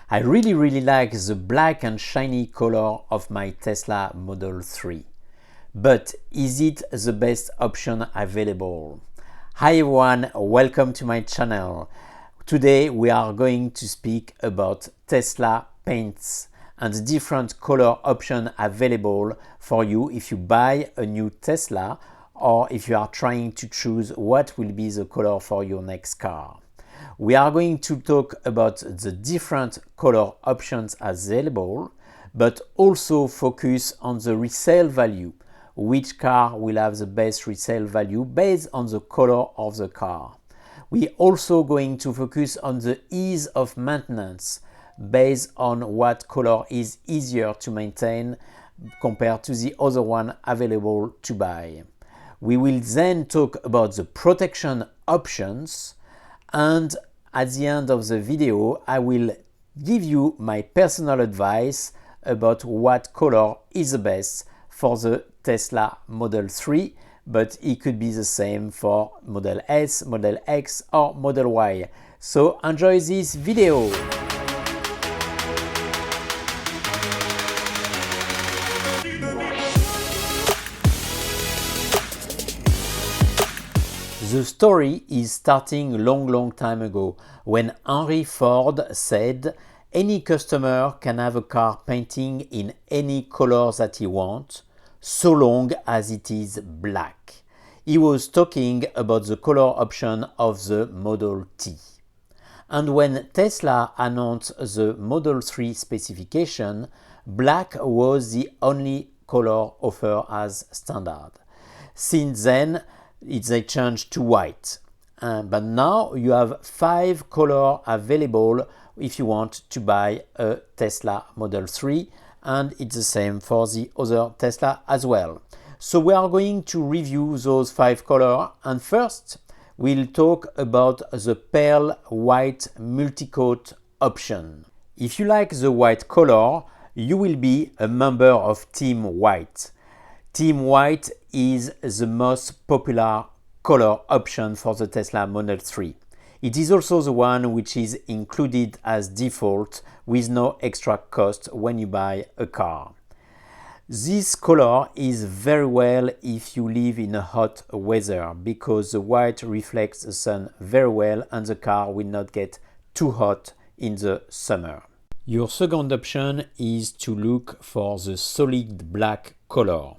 I really like the black and shiny color of my Tesla Model 3. But is it the best option available? Hi everyone, welcome to my channel. Today we are going to speak about Tesla paints and the different color options available for you if you buy a new Tesla or if you are trying to choose what will be the color for your next car. We are going to talk about the different color options available, but also focus on the resale value. Which car will have the best resale value based on the color of the car. We are also going to focus on the ease of maintenance based on what color is easier to maintain compared to the other one available to buy. We will then talk about the protection options, and at the end of the video I will give you my personal advice about what color is the best for the Tesla Model 3, but it could be the same for Model S, Model X or Model Y. So enjoy this video! The story is starting a long time ago when Henry Ford said any customer can have a car painting in any color that he wants, so long as it is black. He was talking about the color option of the Model T. And when Tesla announced the Model 3 specification, black was the only color offered as standard. Since then, they changed to white. But now you have 5 colors available if you want to buy a Tesla Model 3, and it's the same for the other Tesla as well. So we are going to review those 5 colors, and first we'll talk about the pearl white multicoat option. If you like the white color, you will be a member of TemWhite. TemWhite is the most popular color option for the Tesla Model 3. It is also the one which is included as default with no extra cost when you buy a car. This color is very well if you live in a hot weather because the white reflects the sun very well and the car will not get too hot in the summer. Your second option is to look for the solid black color.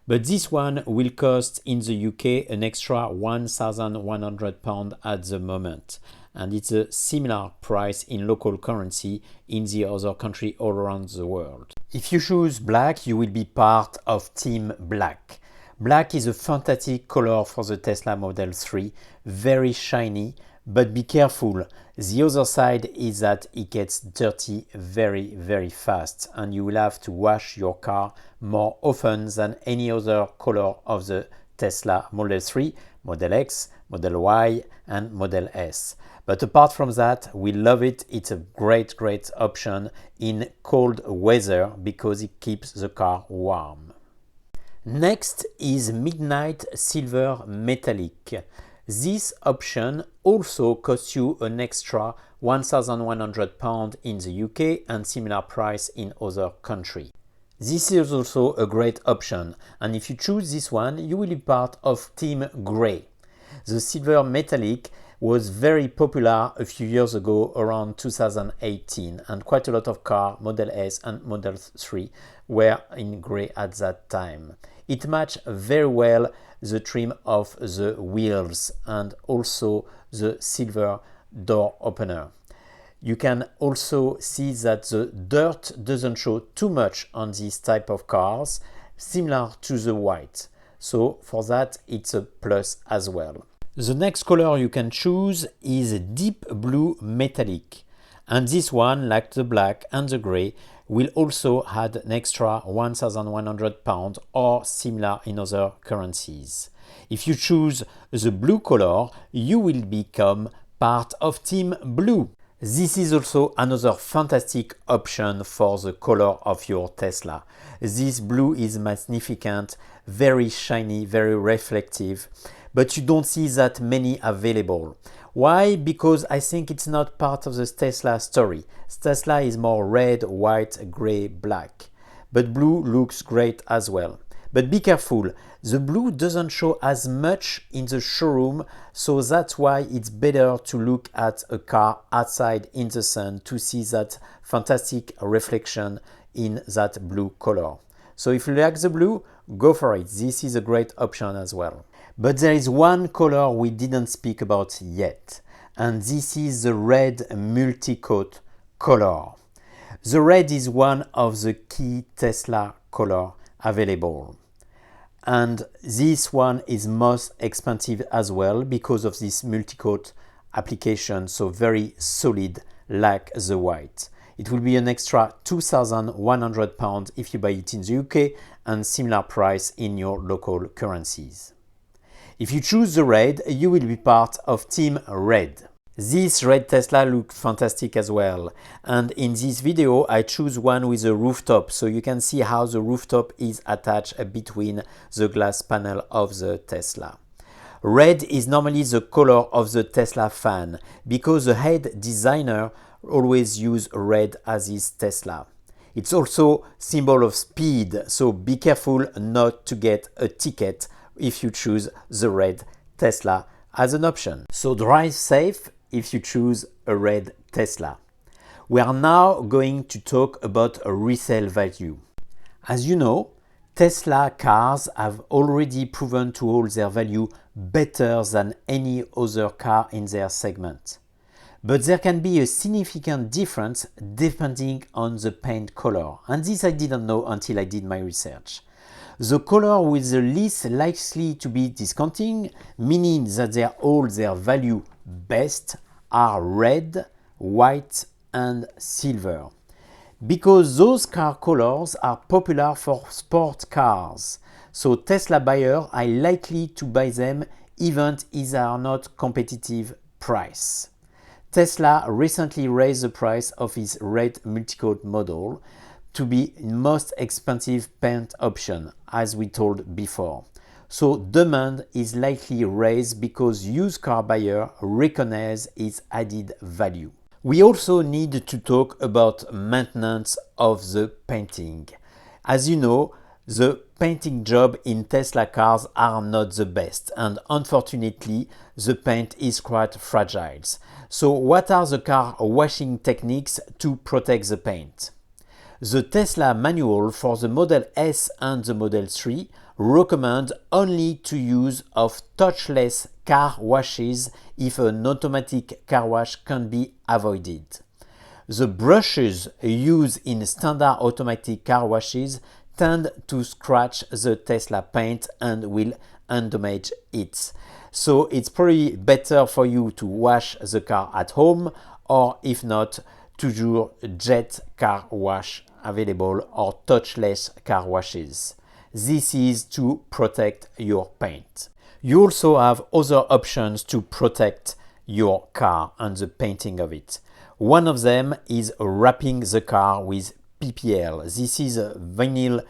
But this one will cost in the UK an extra £1,100 at the moment, and it's a similar price in local currency in the other country all around the world. If you choose black, you will be part of TeamBlack. Black is a fantastic color for the Tesla Model 3, very shiny, but be careful. The other side is that it gets dirty very fast and you will have to wash your car more often than any other color of the Tesla Model 3, Model X, Model Y and Model S. But apart from that, we love it. It's a great option in cold weather because it keeps the car warm. Next is Midnight Silver Metallic. This option also costs you an extra £1,100 in the UK and similar price in other countries. This is also a great option, and if you choose this one, you will be part of Team Grey. The silver metallic was very popular a few years ago, around 2018, and quite a lot of cars, Model S and Model 3, were in grey at that time. It matched very well the trim of the wheels and also the silver door opener. You can also see that the dirt doesn't show too much on this type of cars, similar to the white. So for that, it's a plus as well. The next color you can choose is deep blue metallic. And this one, like the black and the grey, will also add an extra £1,100 or similar in other currencies. If you choose the blue color, you will become part of TeamBlue. This is also another fantastic option for the color of your Tesla. This blue is magnificent, very shiny, very reflective, but you don't see that many available. Why? Because I think it's not part of the Tesla story. Tesla is more red, white, gray, black. But blue looks great as well. But be careful, the blue doesn't show as much in the showroom, so that's why it's better to look at a car outside in the sun to see that fantastic reflection in that blue color. So if you like the blue, go for it. This is a great option as well. But there is one color we didn't speak about yet, and this is the red multi-coat color. The red is one of the key Tesla color available. And this one is most expensive as well because of this multi-coat application, so very solid like the white. It will be an extra £2,100 if you buy it in the UK and similar price in your local currencies. If you choose the red, you will be part of TeamRed. This red Tesla looks fantastic as well, and in this video I choose one with a rooftop, so you can see how the rooftop is attached between the glass panel of the Tesla. Red is normally the color of the Tesla fan because the head designer always use red as his Tesla. It's also symbol of speed, so be careful not to get a ticket if you choose the red Tesla as an option. So drive safe if you choose a red Tesla. We are now going to talk about a resale value. As you know, Tesla cars have already proven to hold their value better than any other car in their segment. But there can be a significant difference depending on the paint color, and this I didn't know until I did my research. The color with the least likely to be discounting, meaning that they hold their value best, are red, white and silver. Because those car colors are popular for sport cars, so Tesla buyers are likely to buy them even if they are not competitive price. Tesla recently raised the price of its red multi-coat model to be most expensive paint option, as we told before. So demand is likely raised because used car buyer recognize its added value. We also need to talk about maintenance of the painting. As you know, the painting job in Tesla cars are not the best, and unfortunately the paint is quite fragile. So what are the car washing techniques to protect the paint? The Tesla manual for the Model S and the Model 3 recommend only to use of touchless car washes if an automatic car wash can be avoided. The brushes used in standard automatic car washes tend to scratch the Tesla paint and will undamage it. So it's probably better for you to wash the car at home, or if not, to do jet car wash available or touchless car washes. This is to protect your paint. You also have other options to protect your car and the painting of it. One of them is wrapping the car with PPL. This is a vinyl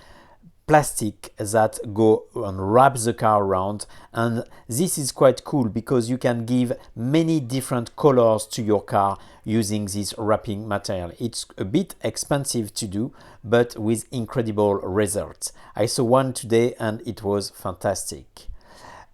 plastic that go and wrap the car around, and this is quite cool because you can give many different colors to your car using this wrapping material. It's a bit expensive to do, but with incredible results. I saw one today and it was fantastic.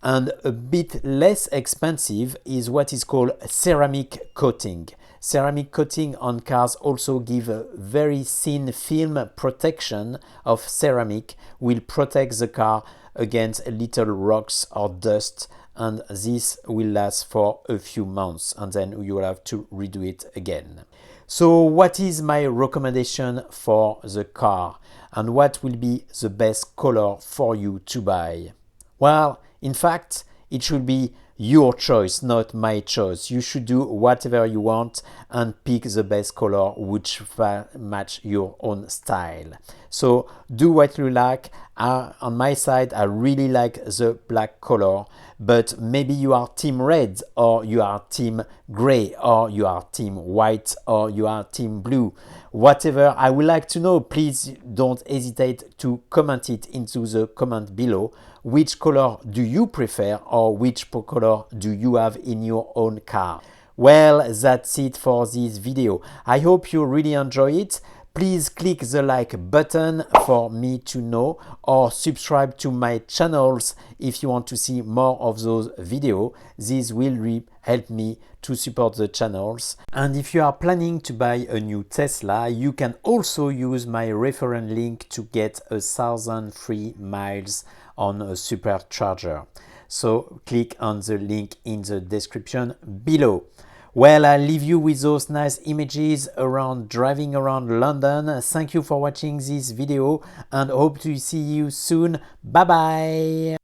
And a bit less expensive is what is called ceramic coating. Ceramic coating on cars also give a very thin film protection of ceramic, will protect the car against little rocks or dust, and this will last for a few months and then you will have to redo it again. So what is my recommendation for the car and what will be the best color for you to buy? Well, in fact, it should be your choice, not my choice. You should do whatever you want and pick the best color which match your own style. So do what you like. On my side, I really like the black color, but maybe you are team red, or you are team gray, or you are team white, or you are team blue. Whatever, I would like to know. Please don't hesitate to comment it into the comment below. Which color do you prefer, or which color do you have in your own car? Well, that's it for this video. I hope you really enjoy it. Please click the like button for me to know, or subscribe to my channels if you want to see more of those videos. This will really help me to support the channels. And if you are planning to buy a new Tesla, you can also use my referral link to get 1,000 free miles on a supercharger. So click on the link in the description below. Well, I'll leave you with those nice images around driving around London. Thank you for watching this video and hope to see you soon. Bye bye.